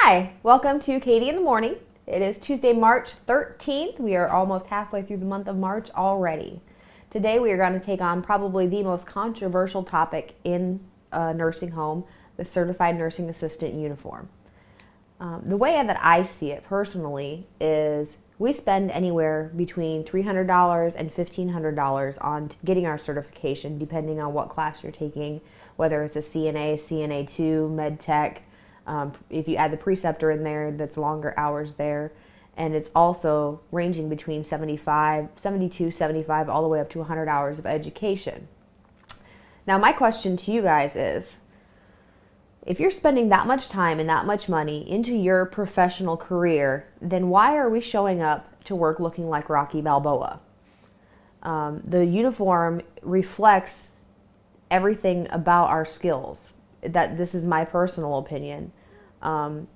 Hi, welcome to Katie in the Morning. It is Tuesday, March 13th. We are almost halfway through the month of March already. Today we are going to take on probably the most controversial topic in a nursing home, the certified nursing assistant uniform. The way that I see it personally is we spend anywhere between $300 and $1,500 on getting our certification, depending on what class you're taking, whether it's a CNA, CNA2, Med Tech. If you add the preceptor in there, that's longer hours there. And it's also ranging between 72, 75, all the way up to 100 hours of education. Now, my question to you guys is, if you're spending that much time and that much money into your professional career, then why are we showing up to work looking like Rocky Balboa? The uniform reflects everything about our skills. This is my personal opinion.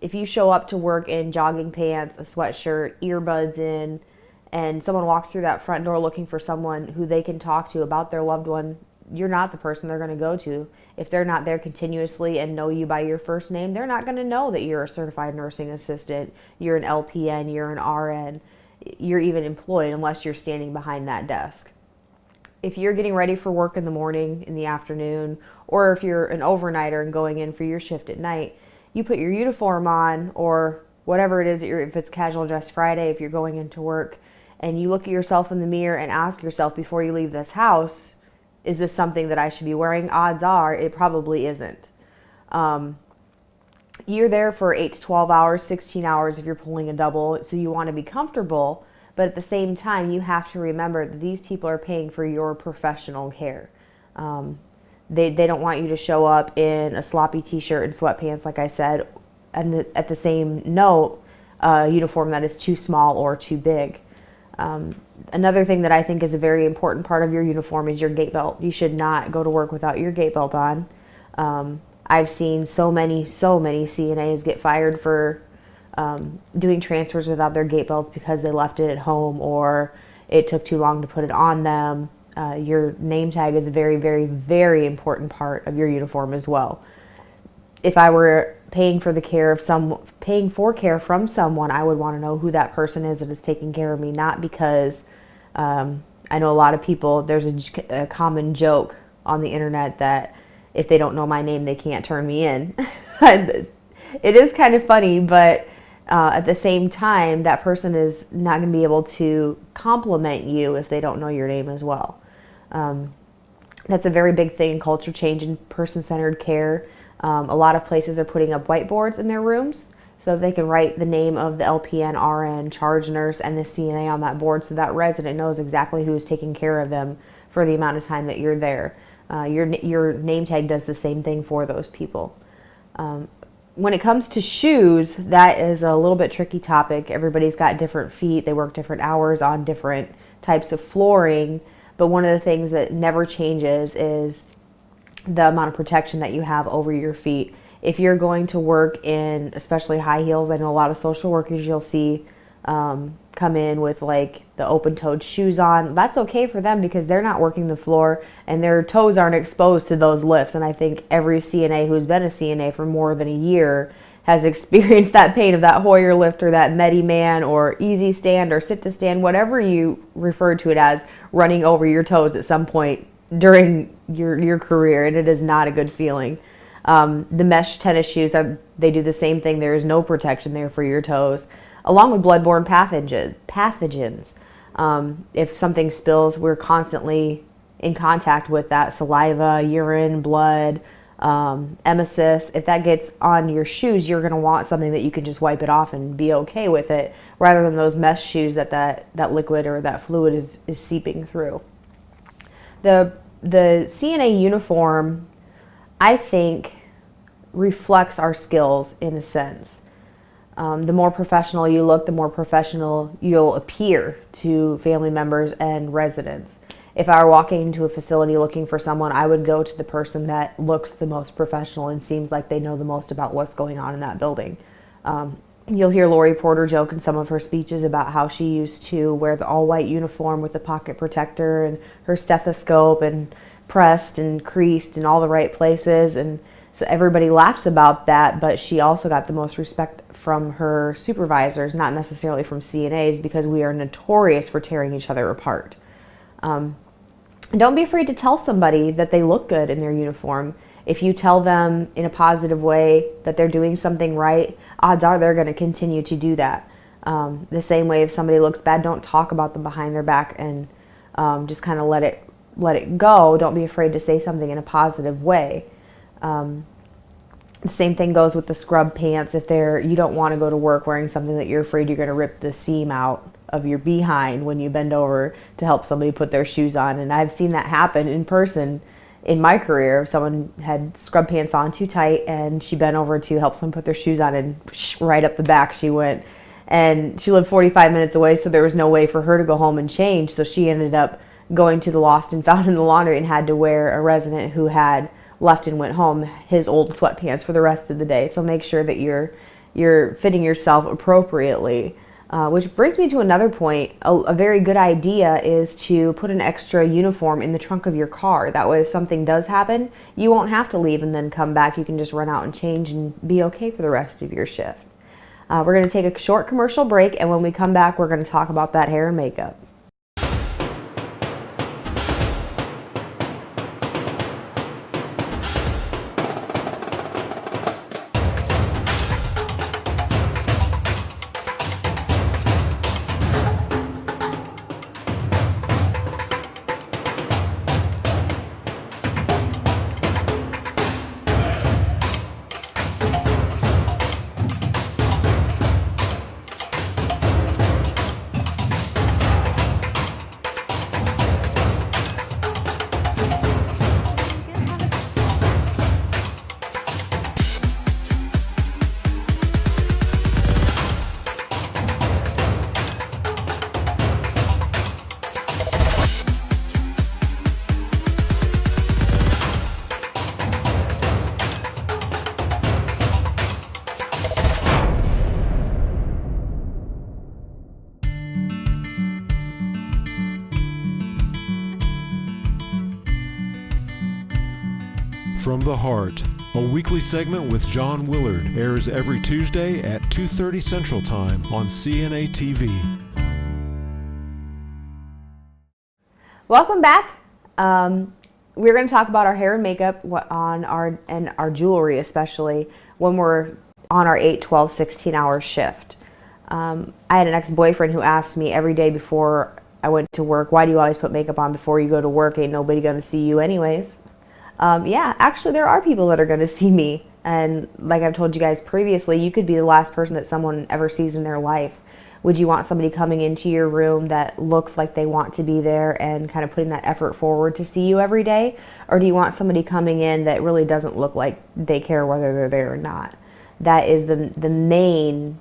If you show up to work in jogging pants, a sweatshirt, earbuds in, and someone walks through that front door looking for someone who they can talk to about their loved one, you're not the person they're going to go to. If they're not there continuously and know you by your first name, they're not going to know that you're a certified nursing assistant, you're an LPN, you're an RN, you're even employed unless you're standing behind that desk. If you're getting ready for work in the morning, in the afternoon, or if you're an overnighter and going in for your shift at night, you put your uniform on, or whatever it is, if it's casual dress Friday, if you're going into work, and you look at yourself in the mirror and ask yourself before you leave this house, is this something that I should be wearing? Odds are it probably isn't. You're there for 8 to 12 hours, 16 hours if you're pulling a double, so you want to be comfortable, but at the same time, you have to remember that these people are paying for your professional care. They don't want you to show up in a sloppy t-shirt and sweatpants, like I said, and at the same note, a uniform that is too small or too big. Another thing that I think is a very important part of your uniform is your gait belt. You should not go to work without your gait belt on. I've seen so many CNAs get fired for doing transfers without their gait belts because they left it at home or it took too long to put it on them. Your name tag is a very, very, very important part of your uniform as well. If I were paying for care from someone, I would want to know who that person is that is taking care of me, not because I know a lot of people, there's a common joke on the internet that if they don't know my name, they can't turn me in. It is kind of funny, but at the same time, that person is not going to be able to compliment you if they don't know your name as well. That's a very big thing in culture change and person-centered care. A lot of places are putting up whiteboards in their rooms so they can write the name of the LPN, RN, charge nurse, and the CNA on that board so that resident knows exactly who is taking care of them for the amount of time that you're there. Your name tag does the same thing for those people. When it comes to shoes, that is a little bit tricky topic. Everybody's got different feet. They work different hours on different types of flooring. But one of the things that never changes is the amount of protection that you have over your feet. If you're going to work in especially high heels, I know a lot of social workers you'll see come in with like the open-toed shoes on. That's okay for them because they're not working the floor and their toes aren't exposed to those lifts. And I think every CNA who's been a CNA for more than a year has experienced that pain of that Hoyer lift or that Mediman or easy stand or sit to stand, whatever you refer to it as, running over your toes at some point during your career, and it is not a good feeling. The mesh tennis shoes, they do the same thing. There is no protection there for your toes, along with bloodborne pathogens. If something spills, we're constantly in contact with that saliva, urine, blood, emesis. If that gets on your shoes, you're going to want something that you can just wipe it off and be okay with it, rather than those mesh shoes that liquid or that fluid is seeping through. The CNA uniform, I think, reflects our skills in a sense. The more professional you look, the more professional you'll appear to family members and residents. If I were walking into a facility looking for someone, I would go to the person that looks the most professional and seems like they know the most about what's going on in that building. You'll hear Lori Porter joke in some of her speeches about how she used to wear the all-white uniform with the pocket protector and her stethoscope and pressed and creased in all the right places. And so everybody laughs about that, but she also got the most respect from her supervisors, not necessarily from CNAs, because we are notorious for tearing each other apart. Don't be afraid to tell somebody that they look good in their uniform. If you tell them in a positive way that they're doing something right, odds are they're going to continue to do that. The same way, if somebody looks bad, don't talk about them behind their back, and just kind of let it go. Don't be afraid to say something in a positive way. The same thing goes with the scrub pants. If you don't want to go to work wearing something that you're afraid you're going to rip the seam out of your behind when you bend over to help somebody put their shoes on. And I've seen that happen in person in my career. Someone had scrub pants on too tight, and she bent over to help someone put their shoes on, and right up the back she went. And she lived 45 minutes away, so there was no way for her to go home and change. So she ended up going to the lost and found in the laundry and had to wear a resident who had left and went home his old sweatpants for the rest of the day. So make sure that you're fitting yourself appropriately. Which brings me to another point. A very good idea is to put an extra uniform in the trunk of your car. That way if something does happen, you won't have to leave and then come back. You can just run out and change and be okay for the rest of your shift. We're going to take a short commercial break, and when we come back, we're going to talk about that hair and makeup. From the Heart, a weekly segment with John Willard, airs every Tuesday at 2:30 Central Time on CNA TV. Welcome back. We're going to talk about our hair and makeup and our jewelry, especially when we're on our 8, 12, 16-hour shift. I had an ex-boyfriend who asked me every day before I went to work, "Why do you always put makeup on before you go to work? Ain't nobody going to see you anyways." Yeah, actually there are people that are going to see me. And like I've told you guys previously, you could be the last person that someone ever sees in their life. Would you want somebody coming into your room that looks like they want to be there and kind of putting that effort forward to see you every day? Or do you want somebody coming in that really doesn't look like they care whether they're there or not? That is the main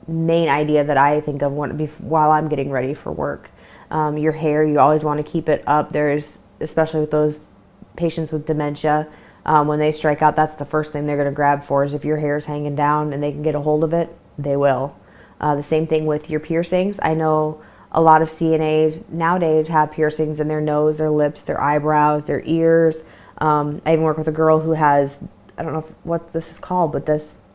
idea that I think of while I'm getting ready for work. Your hair, you always want to keep it up. Especially with those patients with dementia, when they strike out, that's the first thing they're going to grab for, is if your hair is hanging down and they can get a hold of it, they will. The same thing with your piercings. I know a lot of CNAs nowadays have piercings in their nose, their lips, their eyebrows, their ears. I even work with a girl who has, I don't know what this is called, but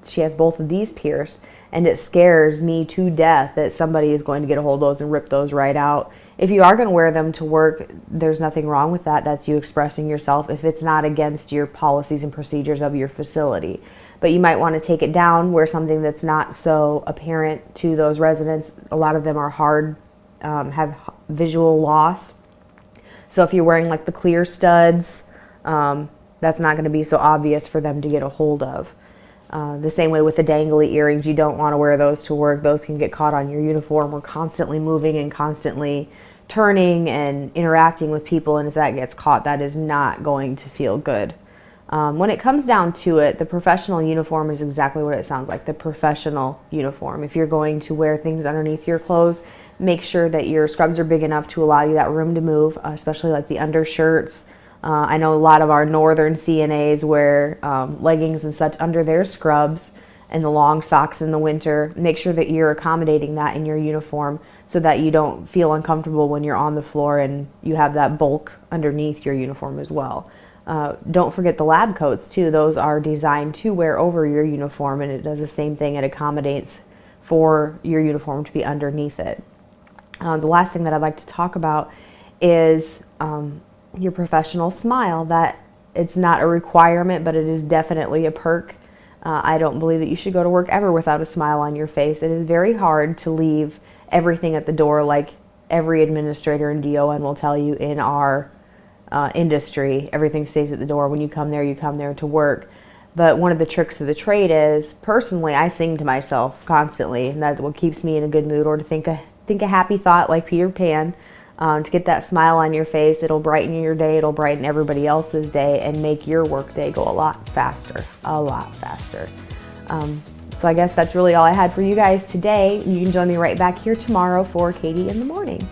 she has both of these pierced, and it scares me to death that somebody is going to get a hold of those and rip those right out. If you are going to wear them to work, there's nothing wrong with that. That's you expressing yourself if it's not against your policies and procedures of your facility. But you might want to take it down, wear something that's not so apparent to those residents. A lot of them are hard, have visual loss. So if you're wearing like the clear studs, that's not going to be so obvious for them to get a hold of. The same way with the dangly earrings, you don't want to wear those to work. Those can get caught on your uniform. We're constantly moving and constantly turning and interacting with people, and if that gets caught, that is not going to feel good. When it comes down to it, the professional uniform is exactly what it sounds like, the professional uniform. If you're going to wear things underneath your clothes, make sure that your scrubs are big enough to allow you that room to move, especially like the undershirts. I know a lot of our northern CNAs wear leggings and such under their scrubs and the long socks in the winter. Make sure that you're accommodating that in your uniform so that you don't feel uncomfortable when you're on the floor and you have that bulk underneath your uniform as well. Don't forget the lab coats too. Those are designed to wear over your uniform, and it does the same thing. It accommodates for your uniform to be underneath it. The last thing that I'd like to talk about is your professional smile. That it's not a requirement, but it is definitely a perk. I don't believe that you should go to work ever without a smile on your face. It is very hard to leave everything at the door, like every administrator and DON will tell you in our industry. Everything stays at the door. When you come there to work. But one of the tricks of the trade is, personally, I sing to myself constantly, and that's what keeps me in a good mood, or to think a happy thought like Peter Pan. To get that smile on your face, it'll brighten your day, it'll brighten everybody else's day, and make your work day go a lot faster, a lot faster. So I guess that's really all I had for you guys today. You can join me right back here tomorrow for Katie in the Morning.